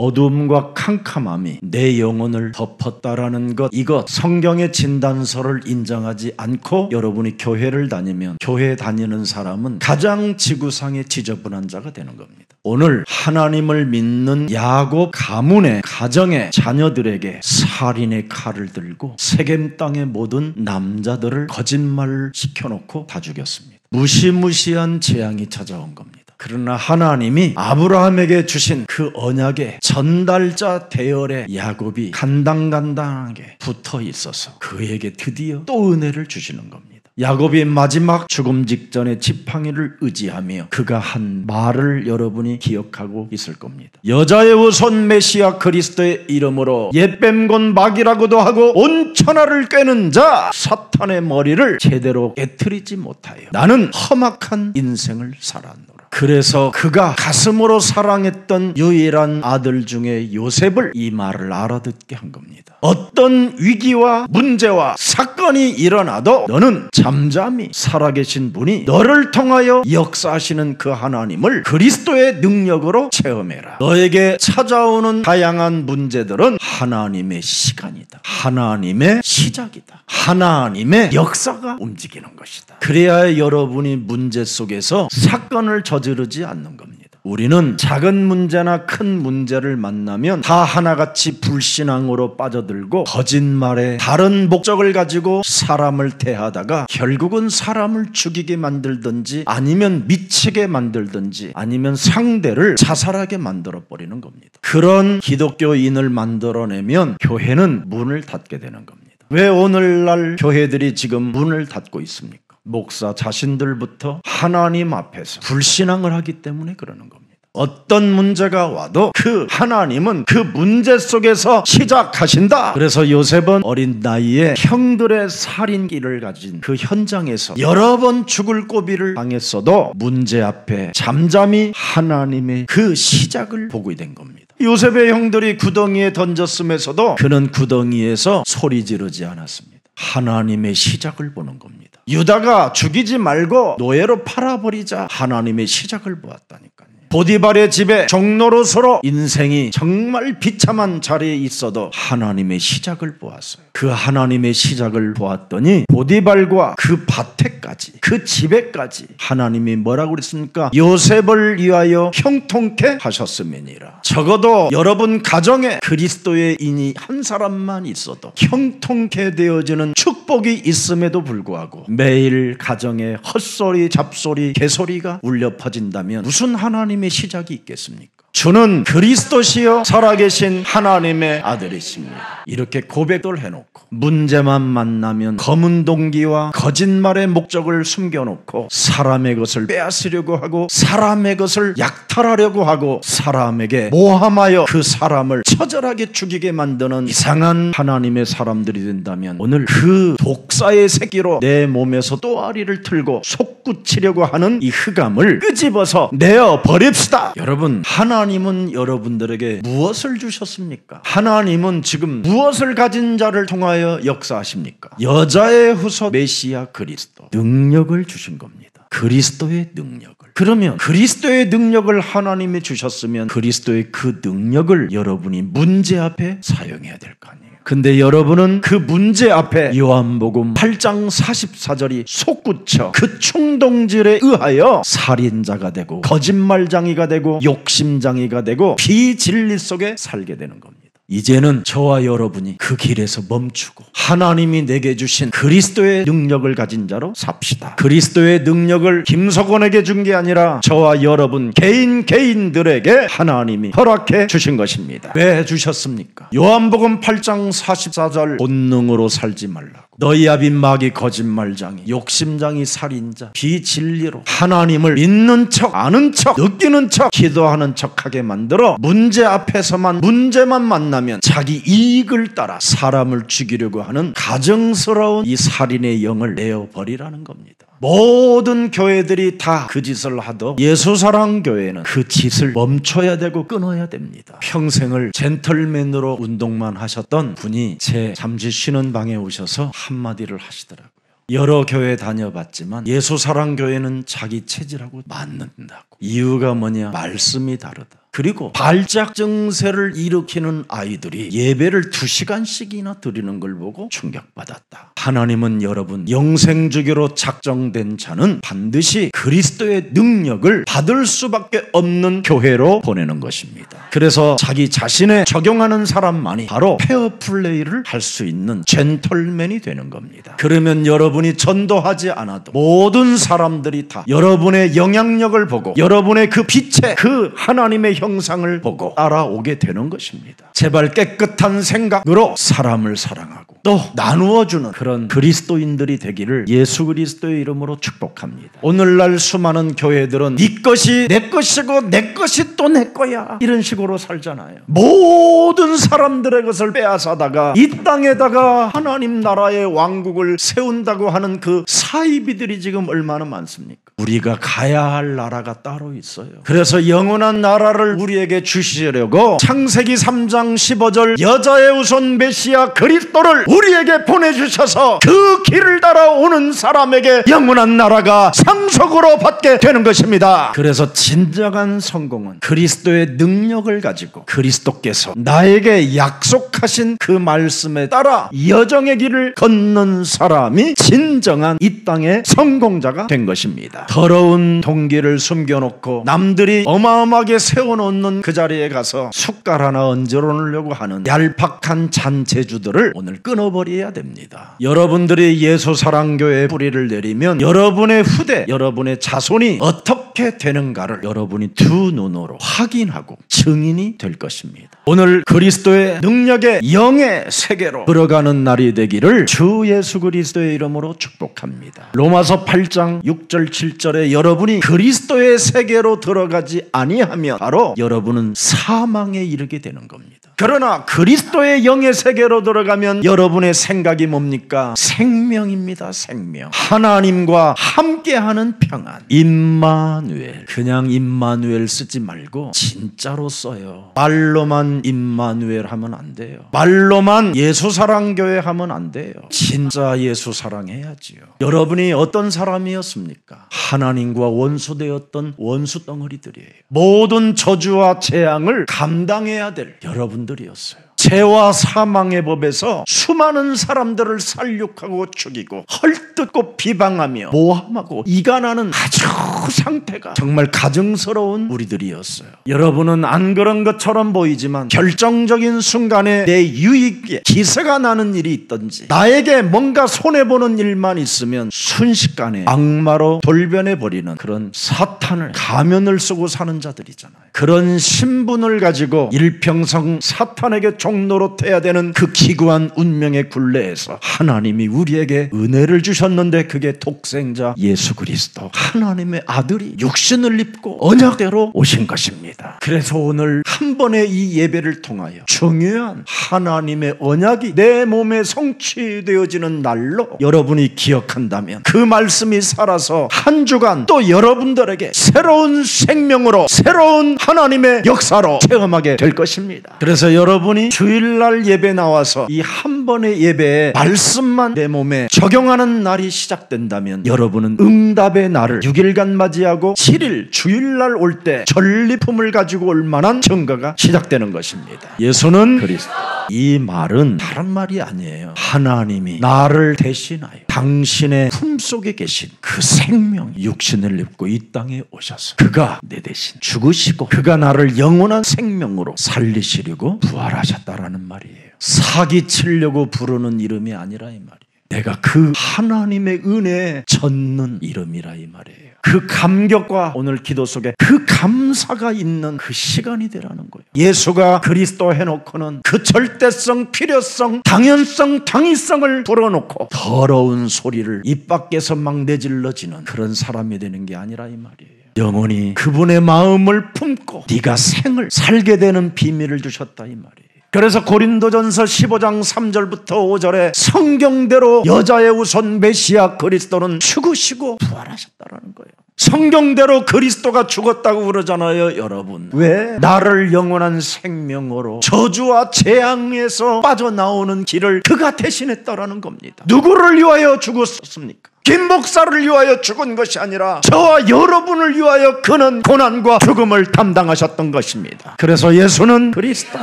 어둠과 캄캄함이 내 영혼을 덮었다라는 것, 이것 성경의 진단서를 인정하지 않고 여러분이 교회를 다니면 교회 다니는 사람은 가장 지구상에 지저분한 자가 되는 겁니다. 오늘 하나님을 믿는 야곱 가문의 가정의 자녀들에게 살인의 칼을 들고 세겜 땅의 모든 남자들을 거짓말을 시켜놓고 다 죽였습니다. 무시무시한 재앙이 찾아온 겁니다. 그러나 하나님이 아브라함에게 주신 그 언약의 전달자 대열에 야곱이 간당간당하게 붙어 있어서 그에게 드디어 또 은혜를 주시는 겁니다. 야곱이 마지막 죽음 직전에 지팡이를 의지하며 그가 한 말을 여러분이 기억하고 있을 겁니다. 여자의 후손 메시아 그리스도의 이름으로 옛뱀곤 마귀라고도 하고 온 천하를 꿰는 자 사탄의 머리를 제대로 깨트리지 못하여 나는 험악한 인생을 살았노라. 그래서 그가 가슴으로 사랑했던 유일한 아들 중에 요셉을 이 말을 알아듣게 한 겁니다. 어떤 위기와 문제와 사건이 일어나도 너는 잠잠히 살아계신 분이 너를 통하여 역사하시는 그 하나님을 그리스도의 능력으로 체험해라. 너에게 찾아오는 다양한 문제들은 하나님의 시간이다. 하나님의 시작이다. 하나님의 역사가 움직이는 것이다. 그래야 여러분이 문제 속에서 사건을 저지르지 않는 겁니다. 우리는 작은 문제나 큰 문제를 만나면 다 하나같이 불신앙으로 빠져들고 거짓말에 다른 목적을 가지고 사람을 대하다가 결국은 사람을 죽이게 만들든지 아니면 미치게 만들든지 아니면 상대를 자살하게 만들어버리는 겁니다. 그런 기독교인을 만들어내면 교회는 문을 닫게 되는 겁니다. 왜 오늘날 교회들이 지금 문을 닫고 있습니까? 목사 자신들부터 하나님 앞에서 불신앙을 하기 때문에 그러는 겁니다. 어떤 문제가 와도 그 하나님은 그 문제 속에서 시작하신다. 그래서 요셉은 어린 나이에 형들의 살인기를 가진 그 현장에서 여러 번 죽을 고비를 당했어도 문제 앞에 잠잠히 하나님의 그 시작을 보게 된 겁니다. 요셉의 형들이 구덩이에 던졌음에서도 그는 구덩이에서 소리 지르지 않았습니다. 하나님의 시작을 보는 겁니다. 유다가 죽이지 말고 노예로 팔아버리자 하나님의 시작을 보았다니까요. 보디발의 집에 종노릇으로 인생이 정말 비참한 자리에 있어도 하나님의 시작을 보았어요. 그 하나님의 시작을 보았더니 보디발과 그 밭에까지 그 집에까지 하나님이 뭐라고 그랬습니까? 요셉을 위하여 형통케 하셨음이니라. 적어도 여러분 가정에 그리스도의 인이 한 사람만 있어도 형통케 되어지는 축복이 있음에도 불구하고 매일 가정에 헛소리 잡소리 개소리가 울려 퍼진다면 무슨 하나님의 시작이 있겠습니까? 주는 그리스도시여 살아계신 하나님의 아들이십니다. 이렇게 고백을 해놓고 문제만 만나면 검은 동기와 거짓말의 목적을 숨겨놓고 사람의 것을 빼앗으려고 하고 사람의 것을 약탈하려고 하고 사람에게 모함하여 그 사람을 처절하게 죽이게 만드는 이상한 하나님의 사람들이 된다면 오늘 그 독사의 새끼로 내 몸에서 또아리를 틀고 솟구치려고 하는 이 흑암을 끄집어서 내어 버립시다. 여러분, 하나님은 여러분들에게 무엇을 주셨습니까? 하나님은 지금 무엇을 가진 자를 통하여 역사하십니까? 여자의 후손 메시아 그리스도 능력을 주신 겁니다. 그리스도의 능력을. 그러면 그리스도의 능력을 하나님이 주셨으면 그리스도의 그 능력을 여러분이 문제 앞에 사용해야 될 거 아니에요. 근데 여러분은 그 문제 앞에 요한복음 8장 44절이 솟구쳐 그 충동질에 의하여 살인자가 되고 거짓말장이가 되고 욕심장이가 되고 비진리 속에 살게 되는 겁니다. 이제는 저와 여러분이 그 길에서 멈추고 하나님이 내게 주신 그리스도의 능력을 가진 자로 삽시다. 그리스도의 능력을 김석원에게 준 게 아니라 저와 여러분 개인들에게 하나님이 허락해 주신 것입니다. 왜 주셨습니까? 요한복음 8장 44절 본능으로 살지 말라고. 너희 아비 마귀 거짓말장이 욕심장이 살인자 비진리로 하나님을 믿는 척 아는 척 느끼는 척 기도하는 척하게 만들어 문제 앞에서만 문제만 만나면 자기 이익을 따라 사람을 죽이려고 하는 가증스러운 이 살인의 영을 내어버리라는 겁니다. 모든 교회들이 다 그 짓을 하도 예수사랑교회는 그 짓을 멈춰야 되고 끊어야 됩니다. 평생을 젠틀맨으로 운동만 하셨던 분이 제 잠시 쉬는 방에 오셔서 한마디를 하시더라고요. 여러 교회 다녀봤지만 예수사랑교회는 자기 체질하고 맞는다고. 이유가 뭐냐? 말씀이 다르다. 그리고 발작 증세를 일으키는 아이들이 예배를 2시간씩이나 드리는 걸 보고 충격받았다. 하나님은 여러분, 영생주기로 작정된 자는 반드시 그리스도의 능력을 받을 수밖에 없는 교회로 보내는 것입니다. 그래서 자기 자신에 적용하는 사람만이 바로 페어플레이를 할 수 있는 젠틀맨이 되는 겁니다. 그러면 여러분이 전도하지 않아도 모든 사람들이 다 여러분의 영향력을 보고 여러분의 그 빛의 그 하나님의 형상을 보고 따라오게 되는 것입니다. 제발 깨끗한 생각으로 사람을 사랑하고 또 나누어주는 그런 그리스도인들이 되기를 예수 그리스도의 이름으로 축복합니다. 오늘날 수많은 교회들은 네 것이 내 것이고 내 것이 또 내 거야, 이런 식으로 살잖아요. 모든 사람들의 것을 빼앗아다가 이 땅에다가 하나님 나라의 왕국을 세운다고 하는 그 사이비들이 지금 얼마나 많습니까? 우리가 가야 할 나라가 따로 있어요. 그래서 영원한 나라를 우리에게 주시려고 창세기 3장 15절 여자의 우선 메시아 그리스도를 우리에게 보내주셔서 그 길을 따라오는 사람에게 영원한 나라가 상속으로 받게 되는 것입니다. 그래서 진정한 성공은 그리스도의 능력을 가지고 그리스도께서 나에게 약속하신 그 말씀에 따라 여정의 길을 걷는 사람이 진정한 이 땅의 성공자가 된 것입니다. 더러운 동기를 숨겨놓고 남들이 어마어마하게 세워놓는 그 자리에 가서 숟갈 하나 얹어 놓으려고 하는 얄팍한 잔재주들을 오늘 끊어버려야 됩니다. 여러분들이 예수사랑교회에 뿌리를 내리면 여러분의 후대, 여러분의 자손이 어떻게 되는가를 여러분이 두 눈으로 확인하고 증인이 될 것입니다. 오늘 그리스도의 능력의 영의 세계로 들어가는 날이 되기를 주 예수 그리스도의 이름으로 축복합니다. 로마서 8장 6절 7절에 여러분이 그리스도의 세계로 들어가지 아니하면 바로 여러분은 사망에 이르게 되는 겁니다. 그러나 그리스도의 영의 세계로 들어가면 여러분의 생각이 뭡니까? 생명입니다. 생명. 하나님과 함께하는 평안. 임마누엘. 그냥 임마누엘 쓰지 말고 진짜로 써요. 말로만 임마누엘 하면 안 돼요. 말로만 예수사랑교회 하면 안 돼요. 진짜 예수사랑해야지요. 여러분이 어떤 사람이었습니까? 하나님과 원수되었던 원수 덩어리들이에요. 모든 저주와 재앙을 감당해야 될 여러분들이었어요. 죄와 사망의 법에서 수많은 사람들을 살육하고 죽이고 헐뜯고 비방하며 모함하고 이간하는 아주 상태가 정말 가증스러운 우리들이었어요. 여러분은 안 그런 것처럼 보이지만 결정적인 순간에 내 유익에 기세가 나는 일이 있든지 나에게 뭔가 손해보는 일만 있으면 순식간에 악마로 돌변해버리는 그런 사탄을 가면을 쓰고 사는 자들이잖아요. 그런 신분을 가지고 일평생 사탄에게 종노릇해야 되는 그 기구한 운명의 굴레에서 하나님이 우리에게 은혜를 주셨는데 그게 독생자 예수 그리스도 하나님의 아들이 육신을 입고 언약대로 오신 것입니다. 그래서 오늘 한 번의 이 예배를 통하여 중요한 하나님의 언약이 내 몸에 성취되어지는 날로 여러분이 기억한다면 그 말씀이 살아서 한 주간 또 여러분들에게 새로운 생명으로 새로운 하나님의 역사로 체험하게 될 것입니다. 그래서 여러분이 주일날 예배 나와서 이 한 번의 예배에 말씀만 내 몸에 적용하는 날이 시작된다면 여러분은 응답의 날을 6일간 맞이하고 7일 주일날 올 때 전리품을 가지고 올 만한 증거가 시작되는 것입니다. 예수는 그리스도. 이 말은 다른 말이 아니에요. 하나님이 나를 대신하여 당신의 품속에 계신 그 생명 육신을 입고 이 땅에 오셔서 그가 내 대신 죽으시고 그가 나를 영원한 생명으로 살리시려고 부활하셨다라는 말이에요. 사기치려고 부르는 이름이 아니라 이 말이에요. 내가 그 하나님의 은혜에 젖는 이름이라 이 말이에요. 그 감격과 오늘 기도 속에 그 감사가 있는 그 시간이 되라는 거예요. 예수가 그리스도 해놓고는 그 절대성, 필요성, 당연성, 당위성을 불어놓고 더러운 소리를 입 밖에서 막 내질러지는 그런 사람이 되는 게 아니라 이 말이에요. 영원히 그분의 마음을 품고 네가 생을 살게 되는 비밀을 주셨다 이 말이에요. 그래서 고린도전서 15장 3절부터 5절에 성경대로 여자의 우선 메시아 그리스도는 죽으시고 부활하셨다라는 거예요. 성경대로 그리스도가 죽었다고 그러잖아요, 여러분. 왜? 나를 영원한 생명으로 저주와 재앙에서 빠져나오는 길을 그가 대신했다라는 겁니다. 누구를 위하여 죽었습니까? 김 목사를 위하여 죽은 것이 아니라 저와 여러분을 위하여 그는 고난과 죽음을 담당하셨던 것입니다. 그래서 예수는 그리스도,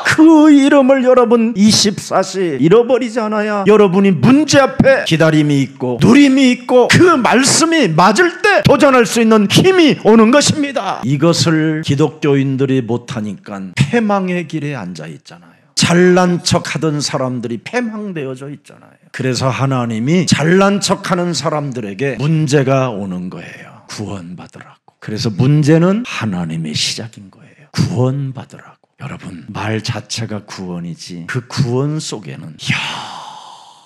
그 이름을 여러분 24시 잃어버리지 않아야 여러분이 문제 앞에 기다림이 있고 누림이 있고 그 말씀이 맞을 때 도전할 수 있는 힘이 오는 것입니다. 이것을 기독교인들이 못하니까 패망의 길에 앉아 있잖아요. 잘난 척하던 사람들이 패망되어져 있잖아요. 그래서 하나님이 잘난 척하는 사람들에게 문제가 오는 거예요. 구원받으라고. 그래서 문제는 하나님의 시작인 거예요. 구원받으라고. 여러분, 말 자체가 구원이지 그 구원 속에는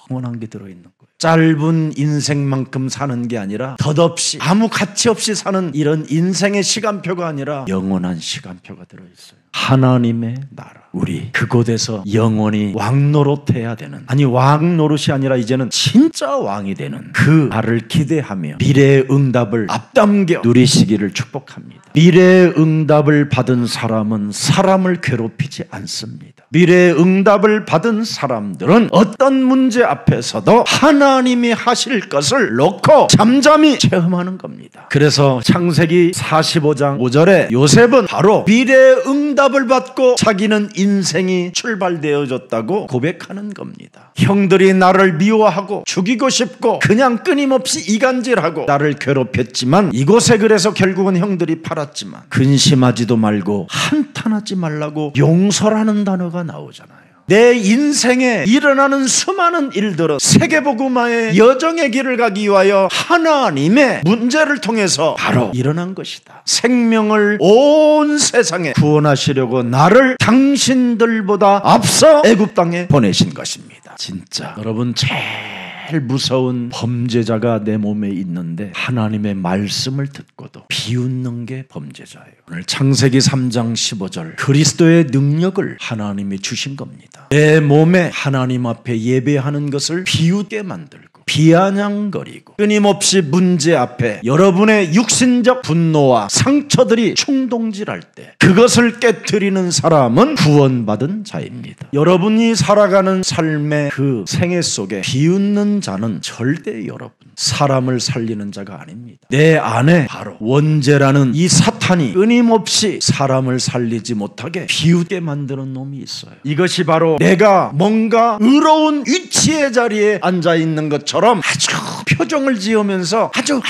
영원한 게 들어있는 거예요. 짧은 인생만큼 사는 게 아니라 덧없이 아무 가치 없이 사는 이런 인생의 시간표가 아니라 영원한 시간표가 들어있어요. 하나님의 나라, 우리 그곳에서 영원히 왕노릇해야 되는, 아니 왕노릇이 아니라 이제는 진짜 왕이 되는 그 날을 기대하며 미래의 응답을 앞당겨 누리시기를 축복합니다. 미래의 응답을 받은 사람은 사람을 괴롭히지 않습니다. 미래의 응답을 받은 사람들은 어떤 문제 앞에서도 하나님이 하실 것을 놓고 잠잠히 체험하는 겁니다. 그래서 창세기 45장 5절에 요셉은 바로 미래의 응답을 받고 자기는 인생이 출발되어졌다고 고백하는 겁니다. 형들이 나를 미워하고 죽이고 싶고 그냥 끊임없이 이간질하고 나를 괴롭혔지만 이곳에 그래서 결국은 형들이 팔았지만 근심하지도 말고 한탄하지 말라고 용서라는 단어가 나오잖아요. 내 인생에 일어나는 수많은 일들은 세계복음화의 여정의 길을 가기 위하여 하나님의 문제를 통해서 바로 일어난 것이다. 생명을 온 세상에 구원하시려고 나를 당신들보다 앞서 애굽 땅에 보내신 것입니다. 진짜 여러분, 제일 무서운 범죄자가 내 몸에 있는데 하나님의 말씀을 듣고도 비웃는 게 범죄자예요. 오늘 창세기 3장 15절, 그리스도의 능력을 하나님이 주신 겁니다. 내 몸에 하나님 앞에 예배하는 것을 비웃게 만들고 비아냥거리고 끊임없이 문제 앞에 여러분의 육신적 분노와 상처들이 충동질할 때 그것을 깨트리는 사람은 구원받은 자입니다. 여러분이 살아가는 삶의 그 생애 속에 비웃는 자는 절대 여러분 사람을 살리는 자가 아닙니다. 내 안에 바로 원죄라는 이 사탄이 끊임없이 사람을 살리지 못하게 비웃게 만드는 놈이 있어요. 이것이 바로 내가 뭔가 의로운 위치의 자리에 앉아있는 것처럼 아주 표정을 지으면서 아주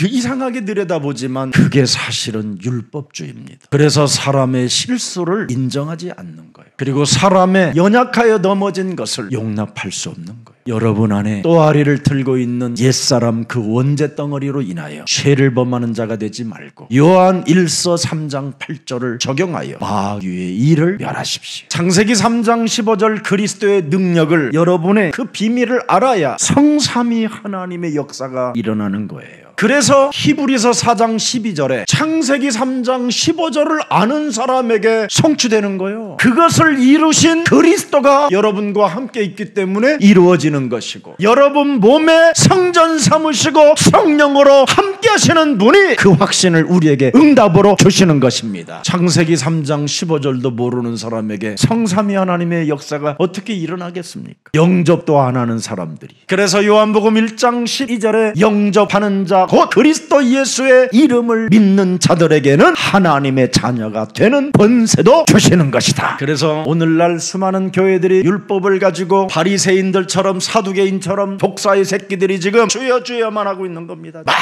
이상하게 들여다보지만 그게 사실은 율법주의입니다. 그래서 사람의 실수를 인정하지 않는 거예요. 그리고 사람의 연약하여 넘어진 것을 용납할 수 없는 거예요. 여러분 안에 또아리를 들고 있는 옛사람 그 원죄 덩어리로 인하여 죄를 범하는 자가 되지 말고 요한 1서 3장 8절을 적용하여 마귀의 일을 멸하십시오. 창세기 3장 15절 그리스도의 능력을, 여러분의 그 비밀을 알아야 성삼위 하나님의 역사가 일어나는 거예요. 그래서 히브리서 4장 12절에 창세기 3장 15절을 아는 사람에게 성취되는 거예요. 그것을 이루신 그리스도가 여러분과 함께 있기 때문에 이루어지는 것이고, 여러분 몸에 성전 삼으시고 성령으로 함께 하시는 분이 그 확신을 우리에게 응답으로 주시는 것입니다. 창세기 3장 15절도 모르는 사람에게 성삼위 하나님의 역사가 어떻게 일어나겠습니까? 영접도 안 하는 사람들이. 그래서 요한복음 1장 12절에 영접하는 자 곧 그리스도 예수의 이름을 믿는 자들에게는 하나님의 자녀가 되는 권세도 주시는 것이다. 그래서 오늘날 수많은 교회들이 율법을 가지고 바리새인들처럼 사두개인처럼 독사의 새끼들이 지금 주여 주여만 하고 있는 겁니다. 막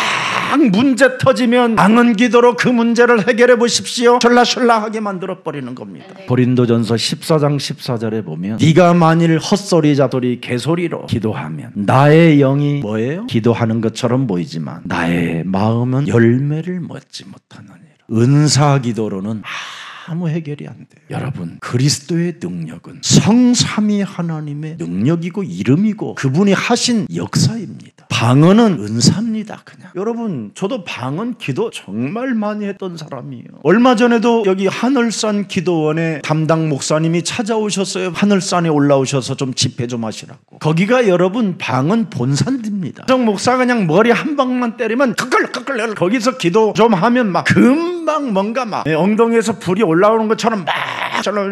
문제 터지면 방언 기도로 그 문제를 해결해 보십시오 셜라셜라하게 만들어버리는 겁니다. 고린도전서 14장 14절에 보면 네가 만일 헛소리자돌이 개소리로 기도하면 나의 영이 뭐예요? 기도하는 것처럼 보이지만 나의 마음은 열매를 맺지 못하느니라. 은사 기도로는 아무 해결이 안 돼요. 여러분, 그리스도의 능력은 성삼위 하나님의 능력이고 이름이고 그분이 하신 역사입니다. 방언은 은사입니다. 그냥 여러분, 저도 방언 기도 정말 많이 했던 사람이에요. 얼마 전에도 여기 하늘산 기도원에 담당 목사님이 찾아오셨어요. 하늘산에 올라오셔서 좀 집회 좀 하시라고. 거기가 여러분 방언 본산입니다. 정 목사가 그냥 머리 한 방만 때리면 끄끌 거기서 기도 좀 하면 막 금방 뭔가 막 엉덩이에서 불이 올라오는 것처럼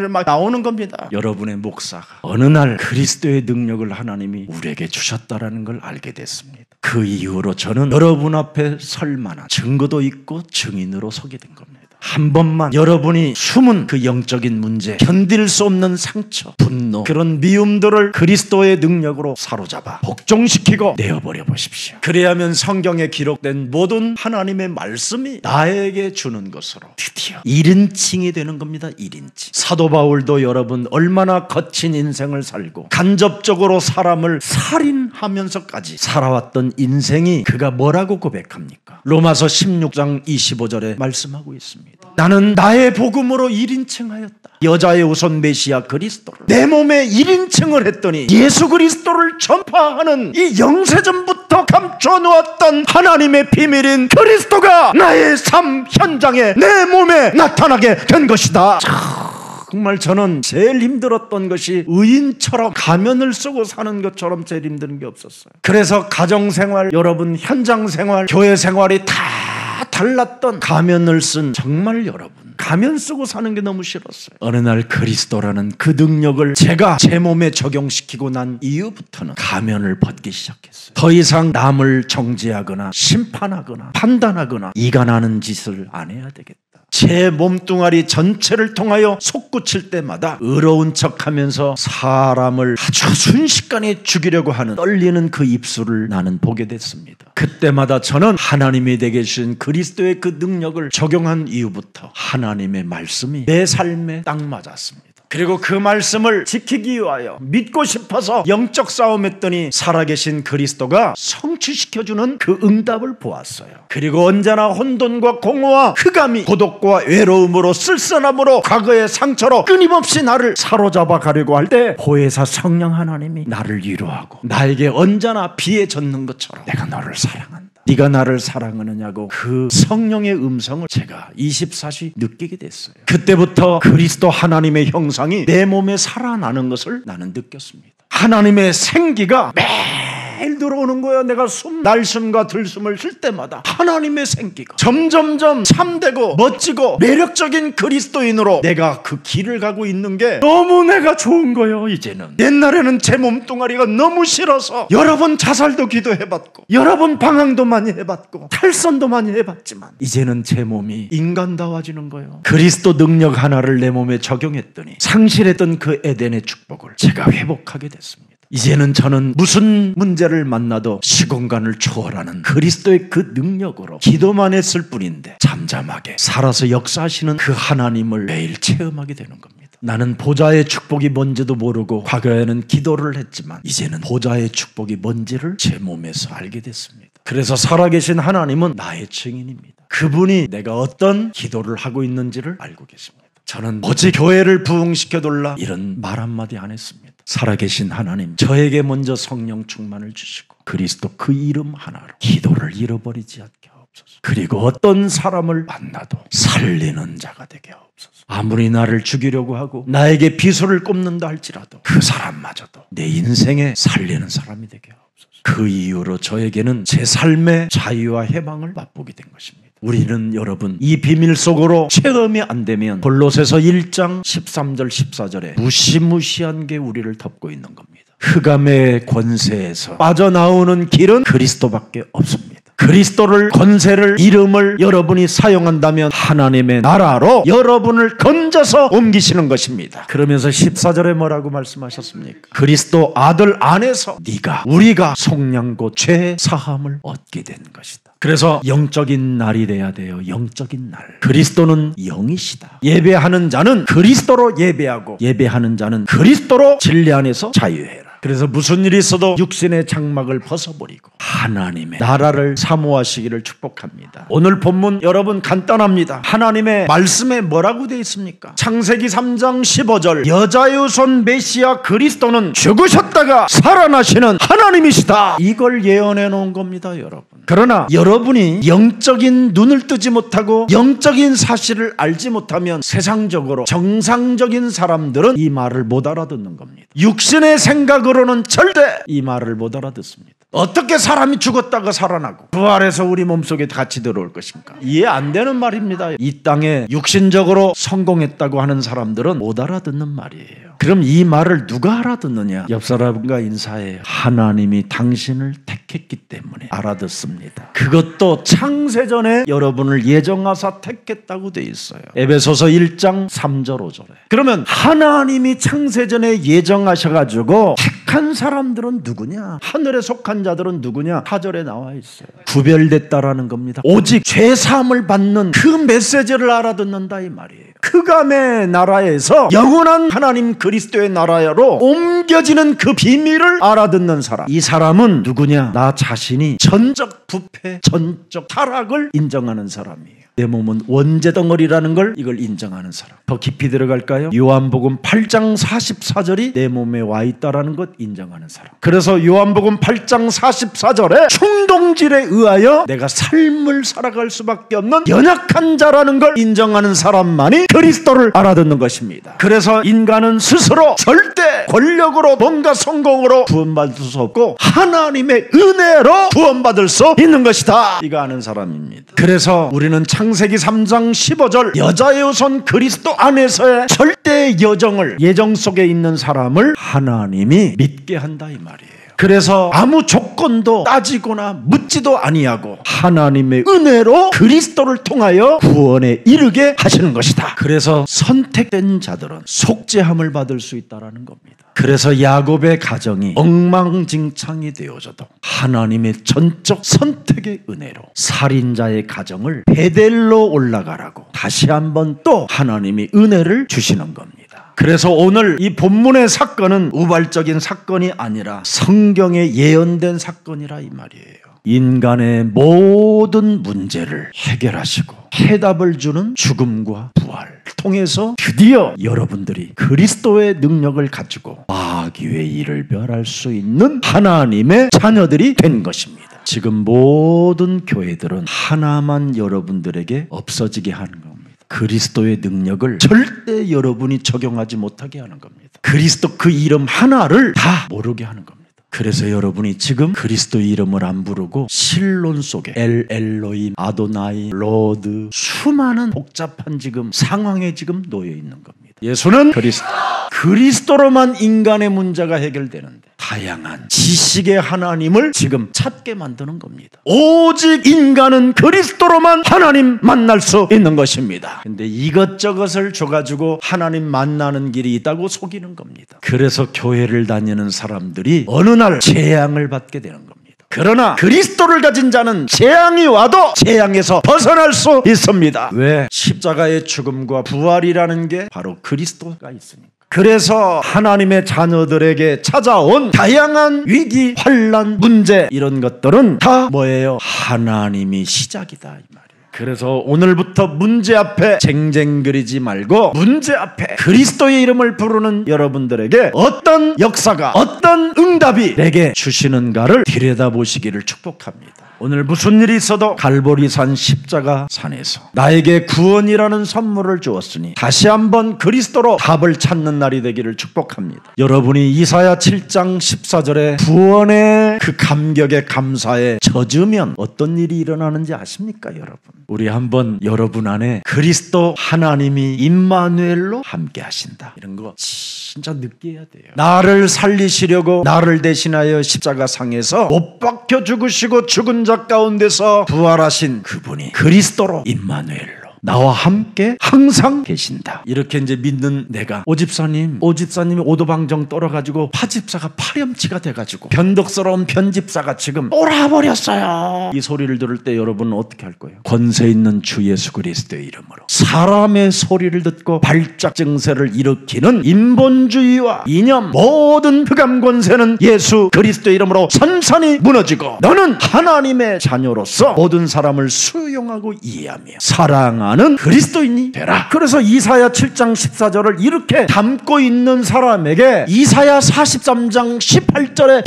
막 나오는 겁니다. 여러분의 목사가 어느 날 그리스도의 능력을 하나님이 우리에게 주셨다라는 걸 알게 됐습니다. 그 이후로 저는 여러분 앞에 설 만한 증거도 있고 증인으로 서게 된 겁니다. 한 번만 여러분이 숨은 그 영적인 문제, 견딜 수 없는 상처, 분노, 그런 미움들을 그리스도의 능력으로 사로잡아 복종시키고 내어버려 보십시오. 그래야면 성경에 기록된 모든 하나님의 말씀이 나에게 주는 것으로 드디어 1인칭이 되는 겁니다. 1인칭. 사도 바울도 여러분 얼마나 거친 인생을 살고 간접적으로 사람을 살인하면서까지 살아왔던 인생이 그가 뭐라고 고백합니까? 로마서 16장 25절에 말씀하고 있습니다. 나는 나의 복음으로 1인칭하였다. 여자의 우선 메시아 그리스도를 내 몸에 1인칭을 했더니 예수 그리스도를 전파하는 이 영세전부터 감춰놓았던 하나님의 비밀인 그리스도가 나의 삶 현장에 내 몸에 나타나게 된 것이다. 정말 저는 제일 힘들었던 것이 의인처럼 가면을 쓰고 사는 것처럼 제일 힘든 게 없었어요. 그래서 가정생활, 여러분 현장생활, 교회생활이 다 달랐던 가면을 쓴 정말 여러분 가면 쓰고 사는 게 너무 싫었어요. 어느 날 그리스도라는 그 능력을 제가 제 몸에 적용시키고 난 이후부터는 가면을 벗기 시작했어요. 더 이상 남을 정죄하거나 심판하거나 판단하거나 이간하는 짓을 안 해야 되겠다. 제 몸뚱아리 전체를 통하여 솟구칠 때마다 의로운 척하면서 사람을 아주 순식간에 죽이려고 하는 떨리는 그 입술을 나는 보게 됐습니다. 그때마다 저는 하나님이 되게 주신 그리스도의 그 능력을 적용한 이후부터 하나님의 말씀이 내 삶에 딱 맞았습니다. 그리고 그 말씀을 지키기 위하여 믿고 싶어서 영적 싸움했더니 살아계신 그리스도가 성취시켜주는 그 응답을 보았어요. 그리고 언제나 혼돈과 공허와 흑암이 고독과 외로움으로 쓸쓸함으로 과거의 상처로 끊임없이 나를 사로잡아 가려고 할 때 보혜사 성령 하나님이 나를 위로하고 나에게 언제나 비에 젖는 것처럼 내가 너를 사랑한다. 네가 나를 사랑하느냐고 그 성령의 음성을 제가 24시 느끼게 됐어요. 그때부터 그리스도 하나님의 형상이 내 몸에 살아나는 것을 나는 느꼈습니다. 하나님의 생기가 매일 들어오는 거예요. 내가 날숨과 들숨을 쉴 때마다 하나님의 생기가 점점점 참되고 멋지고 매력적인 그리스도인으로 내가 그 길을 가고 있는 게 너무 내가 좋은 거예요. 이제는 옛날에는 제 몸뚱아리가 너무 싫어서 여러 번 자살도 기도해봤고 여러 번 방황도 많이 해봤고 탈선도 많이 해봤지만 이제는 제 몸이 인간다워지는 거예요. 그리스도 능력 하나를 내 몸에 적용했더니 상실했던 그 에덴의 축복을 제가 회복하게 됐습니다. 이제는 저는 무슨 문제를 만나도 시공간을 초월하는 그리스도의 그 능력으로 기도만 했을 뿐인데 잠잠하게 살아서 역사하시는 그 하나님을 매일 체험하게 되는 겁니다. 나는 보좌의 축복이 뭔지도 모르고 과거에는 기도를 했지만 이제는 보좌의 축복이 뭔지를 제 몸에서 알게 됐습니다. 그래서 살아계신 하나님은 나의 증인입니다. 그분이 내가 어떤 기도를 하고 있는지를 알고 계십니다. 저는 어제 교회를 부흥시켜달라 이런 말 한마디 안 했습니다. 살아계신 하나님, 저에게 먼저 성령 충만을 주시고 그리스도 그 이름 하나로 기도를 잃어버리지 않게 하옵소서. 그리고 어떤 사람을 만나도 살리는 자가 되게 하옵소서. 아무리 나를 죽이려고 하고 나에게 비수를 꼽는다 할지라도 그 사람마저도 내 인생에 살리는 사람이 되게 하옵소서. 그 이후로 저에게는 제 삶의 자유와 해방을 맛보게 된 것입니다. 우리는 여러분 이 비밀 속으로 체험이 안 되면 골로새서 1장 13절 14절에 무시무시한 게 우리를 덮고 있는 겁니다. 흑암의 권세에서 빠져나오는 길은 그리스도밖에 없습니다. 그리스도를 권세를 이름을 여러분이 사용한다면 하나님의 나라로 여러분을 건져서 옮기시는 것입니다. 그러면서 14절에 뭐라고 말씀하셨습니까? 그리스도 아들 안에서 우리가 속량 곧 죄 사함을 얻게 된 것이다. 그래서 영적인 날이 돼야 돼요. 영적인 날. 그리스도는 영이시다. 예배하는 자는 그리스도로 예배하고 예배하는 자는 그리스도로 진리 안에서 자유해라. 그래서 무슨 일이 있어도 육신의 장막을 벗어버리고 하나님의 나라를 사모하시기를 축복합니다. 오늘 본문 여러분 간단합니다. 하나님의 말씀에 뭐라고 되어 있습니까? 창세기 3장 15절 여자의 우선 메시아 그리스도는 죽으셨다가 살아나시는 하나님이시다. 이걸 예언해 놓은 겁니다, 여러분. 그러나 여러분이 영적인 눈을 뜨지 못하고 영적인 사실을 알지 못하면 세상적으로 정상적인 사람들은 이 말을 못 알아듣는 겁니다. 육신의 생각으로는 절대 이 말을 못 알아듣습니다. 어떻게 사람이 죽었다가 살아나고 부활해서 우리 몸속에 같이 들어올 것인가? 이해 안 되는 말입니다. 이 땅에 육신적으로 성공했다고 하는 사람들은 못 알아듣는 말이에요. 그럼 이 말을 누가 알아듣느냐? 옆 사람과 인사해요. 하나님이 당신을 택했기 때문에 알아듣습니다. 그것도 창세전에 여러분을 예정하사 택했다고 돼 있어요. 에베소서 1장 3절 5절에. 그러면 하나님이 창세전에 예정하셔가지고 택한 사람들은 누구냐? 하늘에 속한 자들은 누구냐? 4절에 나와 있어요. 구별됐다라는 겁니다. 오직 죄사함을 받는 그 메시지를 알아듣는다 이 말이에요. 흑암의 나라에서 영원한 하나님 그리스도의 나라로 옮겨지는 그 비밀을 알아듣는 사람. 이 사람은 누구냐? 나 자신이 전적 부패, 전적 타락을 인정하는 사람이에요. 내 몸은 원재덩어리라는 걸 이걸 인정하는 사람. 더 깊이 들어갈까요? 요한복음 8장 44절이 내 몸에 와 있다라는 것 인정하는 사람. 그래서 요한복음 8장 44절에 충동질에 의하여 내가 삶을 살아갈 수밖에 없는 연약한 자라는 걸 인정하는 사람만이 그리스도를 알아듣는 것입니다. 그래서 인간은 스스로 절대 권력으로 뭔가 성공으로 구원받을 수 없고 하나님의 은혜로 구원받을 수 있는 것이다. 이거 아는 사람입니다. 그래서 우리는 창세기 3장 15절 여자의 후손 그리스도 안에서의 절대 여정을 예정 속에 있는 사람을 하나님이 믿게 한다 이 말이에요. 그래서 아무 조건도 따지거나 묻지도 아니하고 하나님의 은혜로 그리스도를 통하여 구원에 이르게 하시는 것이다. 그래서 선택된 자들은 속죄함을 받을 수 있다는 겁니다. 그래서 야곱의 가정이 엉망진창이 되어져도 하나님의 전적 선택의 은혜로 살인자의 가정을 베델로 올라가라고 다시 한번 또 하나님이 은혜를 주시는 겁니다. 그래서 오늘 이 본문의 사건은 우발적인 사건이 아니라 성경에 예언된 사건이라 이 말이에요. 인간의 모든 문제를 해결하시고 해답을 주는 죽음과 부활을 통해서 드디어 여러분들이 그리스도의 능력을 가지고 마귀의 일을 멸할 수 있는 하나님의 자녀들이 된 것입니다. 지금 모든 교회들은 하나만 여러분들에게 없어지게 하는 겁니다. 그리스도의 능력을 절대 여러분이 적용하지 못하게 하는 겁니다. 그리스도 그 이름 하나를 다 모르게 하는 겁니다. 그래서 여러분이 지금 그리스도의 이름을 안 부르고 신론 속에 엘로임, 아도나이, 로드 수많은 복잡한 지금 상황에 지금 놓여 있는 겁니다. 예수는 그리스도로만 인간의 문제가 해결되는데 다양한 지식의 하나님을 지금 찾게 만드는 겁니다. 오직 인간은 그리스도로만 하나님 만날 수 있는 것입니다. 근데 이것저것을 줘가지고 하나님 만나는 길이 있다고 속이는 겁니다. 그래서 교회를 다니는 사람들이 어느 날 재앙을 받게 되는 겁니다. 그러나 그리스도를 가진 자는 재앙이 와도 재앙에서 벗어날 수 있습니다. 왜? 십자가의 죽음과 부활이라는 게 바로 그리스도가 있으니까. 그래서 하나님의 자녀들에게 찾아온 다양한 위기, 환난, 문제 이런 것들은 다 뭐예요? 하나님이 시작이다 이 말이에요. 그래서 오늘부터 문제 앞에 쟁쟁거리지 말고 문제 앞에 그리스도의 이름을 부르는 여러분들에게 어떤 역사가 어떤 응답이 내게 주시는가를 들여다보시기를 축복합니다. 오늘 무슨 일이 있어도 갈보리산 십자가 산에서 나에게 구원이라는 선물을 주었으니 다시 한번 그리스도로 답을 찾는 날이 되기를 축복합니다. 여러분이 이사야 7장 14절에 구원의 그 감격에 감사에 젖으면 어떤 일이 일어나는지 아십니까 여러분? 우리 한번 여러분 안에 그리스도 하나님이 임마누엘로 함께 하신다 이런 거 진짜 느껴야 돼요. 나를 살리시려고 나를 대신하여 십자가 상에서 못 박혀 죽으시고 죽은 자 가운데서 부활하신 그분이 그리스도로 임마누엘로 나와 함께 항상 계신다. 이렇게 이제 믿는 내가 오집사님이 오도방정 떨어가지고 파집사가 파렴치가 돼가지고 변덕스러운 편집사가 지금 돌아버렸어요. 이 소리를 들을 때 여러분은 어떻게 할 거예요? 권세 있는 주 예수 그리스도의 이름으로 사람의 소리를 듣고 발작 증세를 일으키는 인본주의와 이념 모든 흑암 권세는 예수 그리스도의 이름으로 선선히 무너지고 너는 하나님의 자녀로서 모든 사람을 수용하고 이해하며 사랑하는 그리스도인이 되라. 그래서 이사야 7장 14절을 이렇게 담고 있는 사람에게 이사야 43장 18절에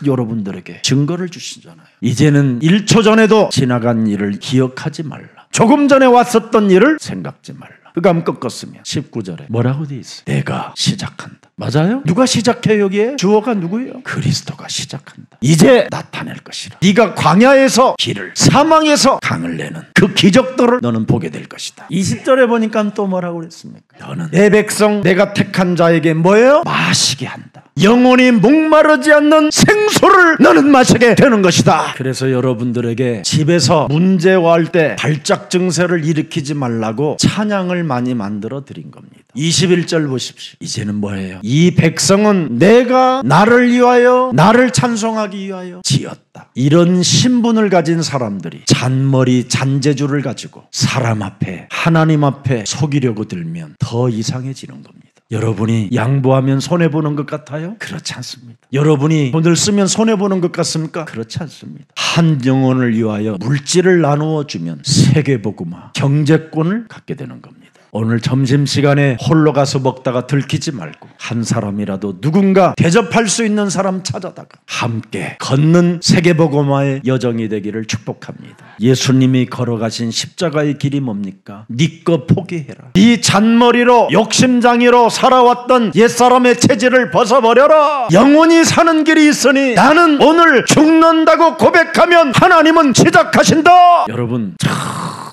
여러분들에게 증거를 주시잖아요. 이제는 1초 전에도 지나간 일을 기억하지 말라. 조금 전에 왔었던 일을 생각지 말라. 흑암 꺾었으면 19절에 뭐라고 돼 있어요? 내가 시작한다. 맞아요? 누가 시작해요 여기에? 주어가 누구예요? 그리스도가 시작한다. 이제 나타낼 것이라. 네가 광야에서 길을, 사망에서 강을 내는 그 기적들을 너는 보게 될 것이다. 20절에 보니까 또 뭐라고 그랬습니까? 너는 내 백성 내가 택한 자에게 뭐예요? 마시게 한다. 영원히 목마르지 않는 생수를 너는 마시게 되는 것이다. 그래서 여러분들에게 집에서 문제와 할 때 발작 증세를 일으키지 말라고 찬양을 많이 만들어 드린 겁니다. 21절 보십시오. 이제는 뭐예요? 이 백성은 내가 나를 위하여, 나를 찬송하기 위하여 지었다. 이런 신분을 가진 사람들이 잔머리 잔재주를 가지고 사람 앞에, 하나님 앞에 속이려고 들면 더 이상해지는 겁니다. 여러분이 양보하면 손해보는 것 같아요? 그렇지 않습니다. 여러분이 돈을 쓰면 손해보는 것 같습니까? 그렇지 않습니다. 한 영혼을 위하여 물질을 나누어 주면 세계복음화, 경제권을 갖게 되는 겁니다. 오늘 점심시간에 홀로 가서 먹다가 들키지 말고 한 사람이라도 누군가 대접할 수 있는 사람 찾아다가 함께 걷는 세계복음화의 여정이 되기를 축복합니다. 예수님이 걸어가신 십자가의 길이 뭡니까? 네 거 포기해라. 네 잔머리로 욕심장애로 살아왔던 옛사람의 체질을 벗어버려라. 영원히 사는 길이 있으니 나는 오늘 죽는다고 고백하면 하나님은 시작하신다. 여러분,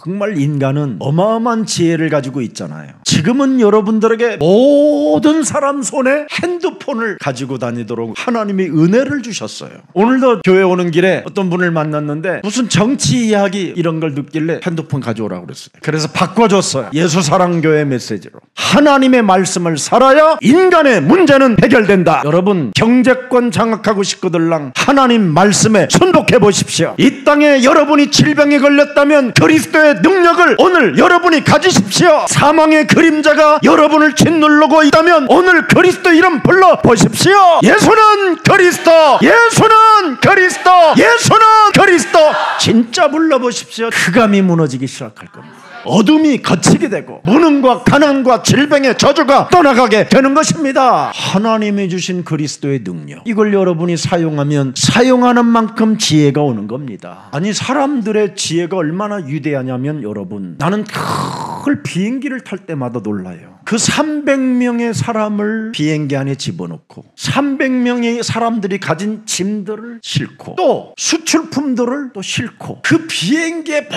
정말 인간은 어마어마한 지혜를 가지고 있잖아요. 지금은 여러분들에게 모든 사람 손에 핸드폰을 가지고 다니도록 하나님이 은혜를 주셨어요. 오늘도 교회 오는 길에 어떤 분을 만났는데 무슨 정치 이야기 이런 걸 듣길래 핸드폰 가져오라고 그랬어요. 그래서 바꿔줬어요. 예수사랑교회 메시지로 하나님의 말씀을 살아야 인간의 문제는 해결된다. 여러분, 경제권 장악하고 싶거들랑 하나님 말씀에 순복해 보십시오. 이 땅에 여러분이 질병에 걸렸다면 그리스도의 능력을 오늘 여러분이 가지십시오. 사망의 그림자가 여러분을 짓누르고 있다면 오늘 그리스도 이름 불러 보십시오. 예수는 그리스도, 예수는 그리스도, 예수는 그리스도. 진짜 불러보십시오. 흑암이 무너지기 시작할 겁니다. 어둠이 거치게 되고 무능과 가난과 질병의 저주가 떠나가게 되는 것입니다. 하나님이 주신 그리스도의 능력, 이걸 여러분이 사용하면 사용하는 만큼 지혜가 오는 겁니다. 아니, 사람들의 지혜가 얼마나 위대하냐면 여러분, 나는 큰 비행기를 탈 때마다 놀라요. 그 300명의 사람을 비행기 안에 집어넣고 300명의 사람들이 가진 짐들을 싣고 또 수출품들을 또 싣고 그 비행기의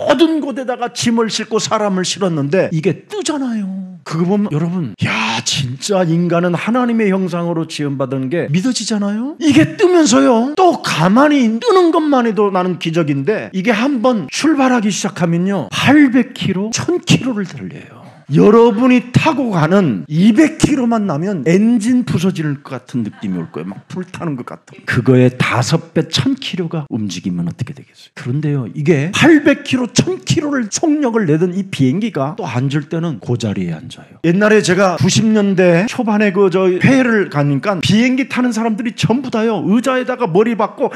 모든 곳에다가 짐을 싣고 사람을 실었는데 이게 뜨잖아요. 그거 보면 여러분, 야, 진짜 인간은 하나님의 형상으로 지음받은 게 믿어지잖아요. 이게 뜨면서요, 또 가만히 뜨는 것만 해도 나는 기적인데 이게 한번 출발하기 시작하면요 800km, 1000km를 달려요. 여러분이 타고 가는 200km만 나면 엔진 부서질 것 같은 느낌이 올 거예요. 막 불타는 것 같은. 그거에 5배 1000km가 움직이면 어떻게 되겠어요? 그런데요, 이게 800km, 1000km를 속력을 내던 이 비행기가 또 앉을 때는 그 자리에 앉아요. 옛날에 제가 90년대 초반에 저 회를 가니까 비행기 타는 사람들이 전부 다요 의자에다가 머리 박고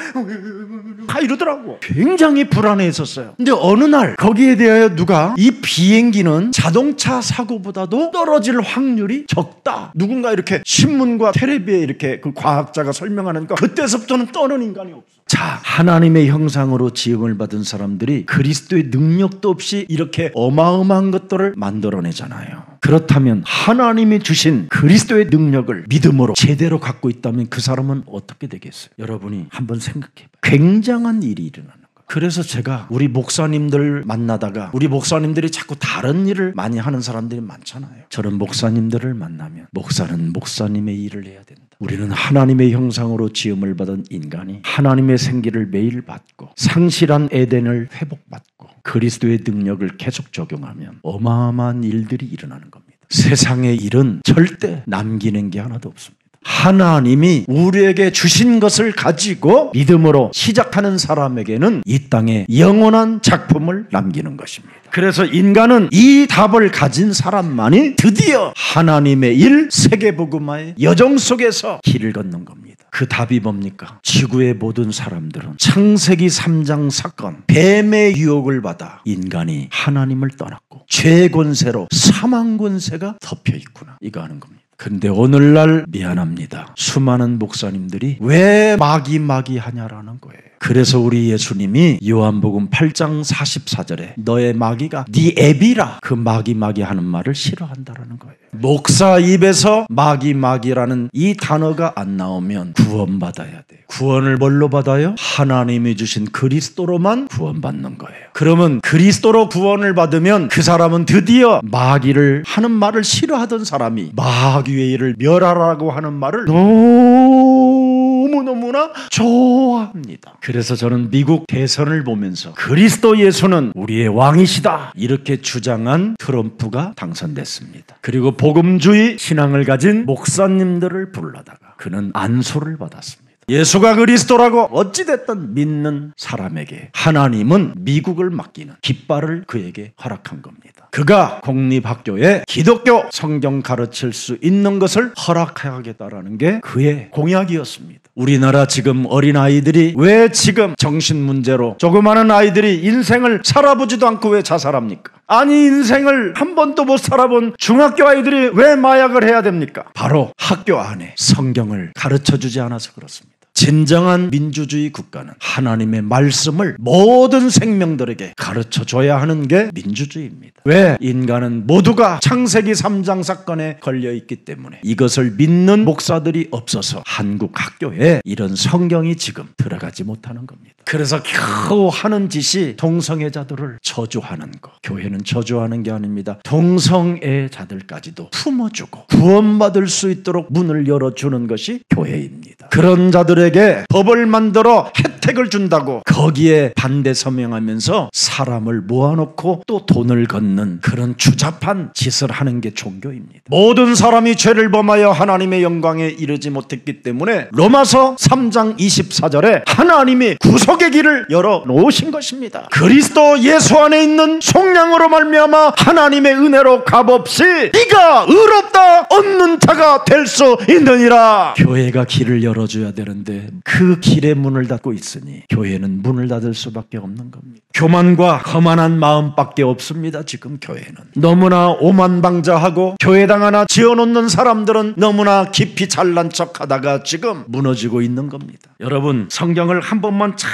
다 이러더라고. 굉장히 불안해했었어요. 근데 어느 날 거기에 대하여 누가 이 비행기는 자동차 사고보다도 떨어질 확률이 적다, 누군가 이렇게 신문과 텔레비에 이렇게 그 과학자가 설명하니까 그때서부터는 떠는 인간이 없어. 자, 하나님의 형상으로 지음을 받은 사람들이 그리스도의 능력도 없이 이렇게 어마어마한 것들을 만들어내잖아요. 그렇다면 하나님이 주신 그리스도의 능력을 믿음으로 제대로 갖고 있다면 그 사람은 어떻게 되겠어요? 여러분이 한번 생각해봐요. 굉장한 일이 일어나는 거예요. 그래서 제가 우리 목사님들 만나다가 우리 목사님들이 자꾸 다른 일을 많이 하는 사람들이 많잖아요. 저런 목사님들을 만나면 목사는 목사님의 일을 해야 된다. 우리는 하나님의 형상으로 지음을 받은 인간이 하나님의 생기를 매일 받고 상실한 에덴을 회복받고 그리스도의 능력을 계속 적용하면 어마어마한 일들이 일어나는 겁니다. 세상의 일은 절대 남기는 게 하나도 없습니다. 하나님이 우리에게 주신 것을 가지고 믿음으로 시작하는 사람에게는 이 땅에 영원한 작품을 남기는 것입니다. 그래서 인간은 이 답을 가진 사람만이 드디어 하나님의 일, 세계복음화의 여정 속에서 길을 걷는 겁니다. 그 답이 뭡니까? 지구의 모든 사람들은 창세기 3장 사건, 뱀의 유혹을 받아 인간이 하나님을 떠났고 죄의 권세로 사망 권세가 덮여 있구나, 이거 하는 겁니다. 근데 오늘날 미안합니다, 수많은 목사님들이 왜 마귀 하냐라는 거예요. 그래서 우리 예수님이 요한복음 8장 44절에 너의 마귀가 네 애비라, 그 마귀 하는 말을 싫어한다라는 거예요. 목사 입에서 마귀라는 이 단어가 안 나오면 구원받아야 돼요. 구원을 뭘로 받아요? 하나님이 주신 그리스도로만 구원받는 거예요. 그러면 그리스도로 구원을 받으면 그 사람은 드디어 마귀를 하는 말을 싫어하던 사람이 마귀의 일을 멸하라고 하는 말을 너무나 좋아합니다. 그래서 저는 미국 대선을 보면서 그리스도 예수는 우리의 왕이시다 이렇게 주장한 트럼프가 당선됐습니다. 그리고 복음주의 신앙을 가진 목사님들을 불러다가 그는 안수를 받았습니다. 예수가 그리스도라고 어찌됐든 믿는 사람에게 하나님은 미국을 맡기는 깃발을 그에게 허락한 겁니다. 그가 공립학교에 기독교 성경 가르칠 수 있는 것을 허락하겠다라는 게 그의 공약이었습니다. 우리나라 지금 어린아이들이 왜 지금 정신문제로 조그마한 아이들이 인생을 살아보지도 않고 왜 자살합니까? 아니, 인생을 한 번도 못 살아본 중학교 아이들이 왜 마약을 해야 됩니까? 바로 학교 안에 성경을 가르쳐주지 않아서 그렇습니다. 진정한 민주주의 국가는 하나님의 말씀을 모든 생명들에게 가르쳐줘야 하는 게 민주주의입니다. 왜? 인간은 모두가 창세기 3장 사건에 걸려있기 때문에 이것을 믿는 목사들이 없어서 한국 학교에 이런 성경이 지금 들어가지 못하는 겁니다. 그래서 겨우 하는 짓이 동성애자들을 저주하는 거. 교회는 저주하는 게 아닙니다. 동성애자들까지도 품어주고 구원받을 수 있도록 문을 열어주는 것이 교회입니다. 그런 자들에게 법을 만들어 혜택을 준다고 거기에 반대 서명하면서 사람을 모아놓고 또 돈을 걷는 그런 추잡한 짓을 하는 게 종교입니다. 모든 사람이 죄를 범하여 하나님의 영광에 이르지 못했기 때문에 로마서 3장 24절에 하나님이 구속의 길을 열어놓으신 것입니다. 그리스도 예수 안에 있는 속량으로 말미암아 하나님의 은혜로 값없이 네가 의롭다 얻는 자가 될 수 있느니라. 교회가 길을 열어줘야 되는데 그 길의 문을 닫고 있으니 교회는 문을 닫을 수밖에 없는 겁니다. 교만과 거만한 마음밖에 없습니다. 지금 교회는 너무나 오만방자하고 교회당 하나 지어놓는 사람들은 너무나 깊이 잘난 척하다가 지금 무너지고 있는 겁니다. 여러분, 성경을 한 번만 잘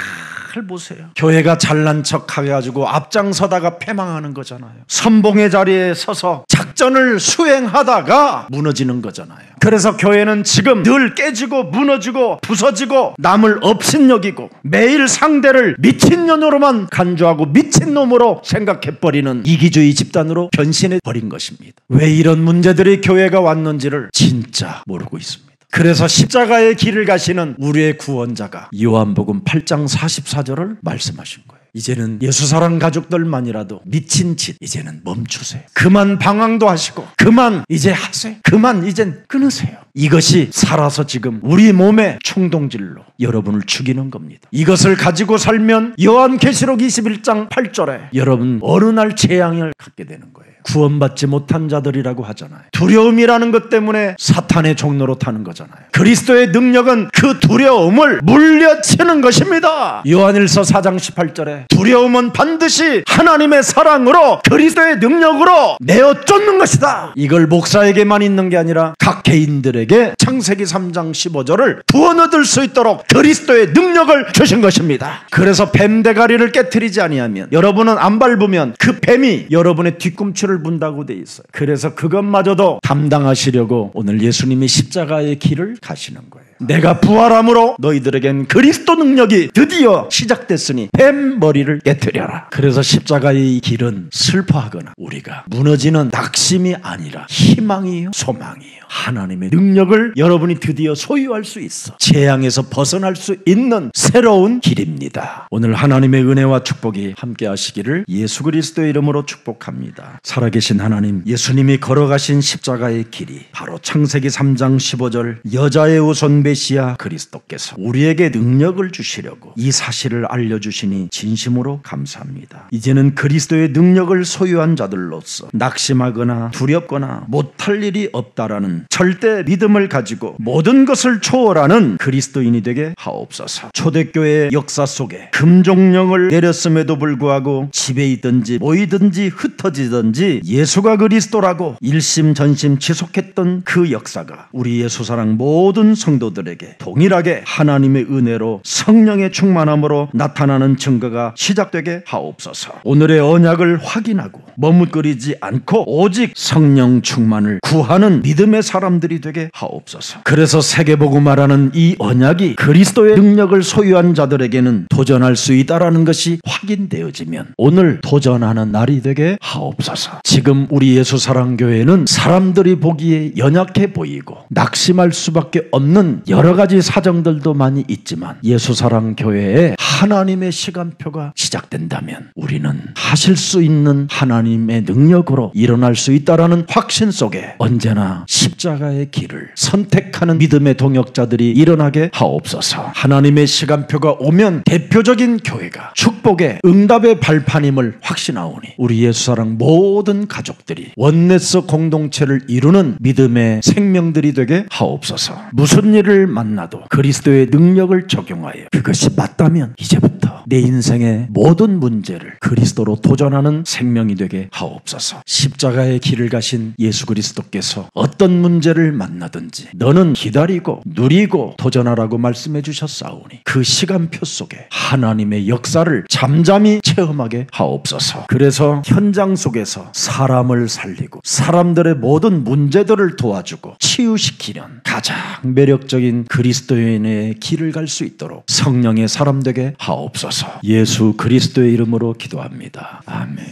보세요. 교회가 잘난 척 해가지고 앞장서다가 패망하는 거잖아요. 선봉의 자리에 서서 작전을 수행하다가 무너지는 거잖아요. 그래서 교회는 지금 늘 깨지고 무너지고 부서지고 남을 업신여기고 매일 상대를 미친년으로만 간주하고 미친놈으로 생각해버리는 이기주의 집단으로 변신해버린 것입니다. 왜 이런 문제들이 교회가 왔는지를 진짜 모르고 있습니다. 그래서 십자가의 길을 가시는 우리의 구원자가 요한복음 8장 44절을 말씀하신 거예요. 이제는 예수사랑 가족들만이라도 미친 짓 이제는 멈추세요. 그만 방황도 하시고 그만 이제 하세요. 그만 이젠 끊으세요. 이것이 살아서 지금 우리 몸의 충동질로 여러분을 죽이는 겁니다. 이것을 가지고 살면 요한계시록 21장 8절에 여러분 어느 날 재앙을 갖게 되는 거예요. 구원받지 못한 자들이라고 하잖아요. 두려움이라는 것 때문에 사탄의 종로로 타는 거잖아요. 그리스도의 능력은 그 두려움을 물려치는 것입니다. 요한일서 4장 18절에 두려움은 반드시 하나님의 사랑으로 그리스도의 능력으로 내어 쫓는 것이다. 이걸 목사에게만 있는 게 아니라 각 개인들에게 창세기 3장 15절을 구원 얻을 수 있도록 그리스도의 능력을 주신 것입니다. 그래서 뱀 대가리를 깨트리지 아니하면 여러분은 안 밟으면 그 뱀이 여러분의 뒤꿈치를 문다고 돼 있어요. 그래서 그것마저도 담당하시려고 오늘 예수님이 십자가의 길을 가시는 거예요. 내가 부활함으로 너희들에겐 그리스도 능력이 드디어 시작됐으니 뱀 머리를 깨트려라. 그래서 십자가의 길은 슬퍼하거나 우리가 무너지는 낙심이 아니라 희망이에요. 소망이에요. 하나님의 능력을 여러분이 드디어 소유할 수 있어 재앙에서 벗어날 수 있는 새로운 길입니다. 오늘 하나님의 은혜와 축복이 함께 하시기를 예수 그리스도의 이름으로 축복합니다. 살아계신 하나님, 예수님이 걸어가신 십자가의 길이 바로 창세기 3장 15절 여자의 후손 메시아 그리스도께서 우리에게 능력을 주시려고 이 사실을 알려주시니 진심으로 감사합니다. 이제는 그리스도의 능력을 소유한 자들로서 낙심하거나 두렵거나 못할 일이 없다라는 절대 믿음 믿음을 가지고 모든 것을 초월하는 그리스도인이 되게 하옵소서. 초대교회의 역사 속에 금종령을 내렸음에도 불구하고 집에 있든지 모이든지 흩어지든지 예수가 그리스도라고 일심전심 지속했던 그 역사가 우리 예수사랑 모든 성도들에게 동일하게 하나님의 은혜로 성령의 충만함으로 나타나는 증거가 시작되게 하옵소서. 오늘의 언약을 확인하고 머뭇거리지 않고 오직 성령 충만을 구하는 믿음의 사람들이 되게 하옵소서. 그래서 세계복음화라는 이 언약이 그리스도의 능력을 소유한 자들에게는 도전할 수 있다라는 것이 확인되어지면 오늘 도전하는 날이 되게 하옵소서. 지금 우리 예수사랑교회는 사람들이 보기에 연약해 보이고 낙심할 수밖에 없는 여러 가지 사정들도 많이 있지만 예수사랑교회에 하나님의 시간표가 시작된다면 우리는 하실 수 있는 하나님의 능력으로 일어날 수 있다라는 확신 속에 언제나 십자가의 길을 선택하는 믿음의 동역자들이 일어나게 하옵소서. 하나님의 시간표가 오면 대표적인 교회가 축복의 응답의 발판임을 확신하오니 우리 예수사랑 모든 가족들이 원네스 공동체를 이루는 믿음의 생명들이 되게 하옵소서. 무슨 일을 만나도 그리스도의 능력을 적용하여 그것이 맞다면 이제부터 내 인생의 모든 문제를 그리스도로 도전하는 생명이 되게 하옵소서. 십자가의 길을 가신 예수 그리스도께서 어떤 문제를 만나든지 너는 기다리고 누리고 도전하라고 말씀해 주셨사오니 그 시간표 속에 하나님의 역사를 잠잠히 체험하게 하옵소서. 그래서 현장 속에서 사람을 살리고 사람들의 모든 문제들을 도와주고 치유시키는 가장 매력적인 그리스도인의 길을 갈 수 있도록 성령의 사람 되게 하옵소서. 예수 그리스도의 이름으로 기도합니다. 아멘.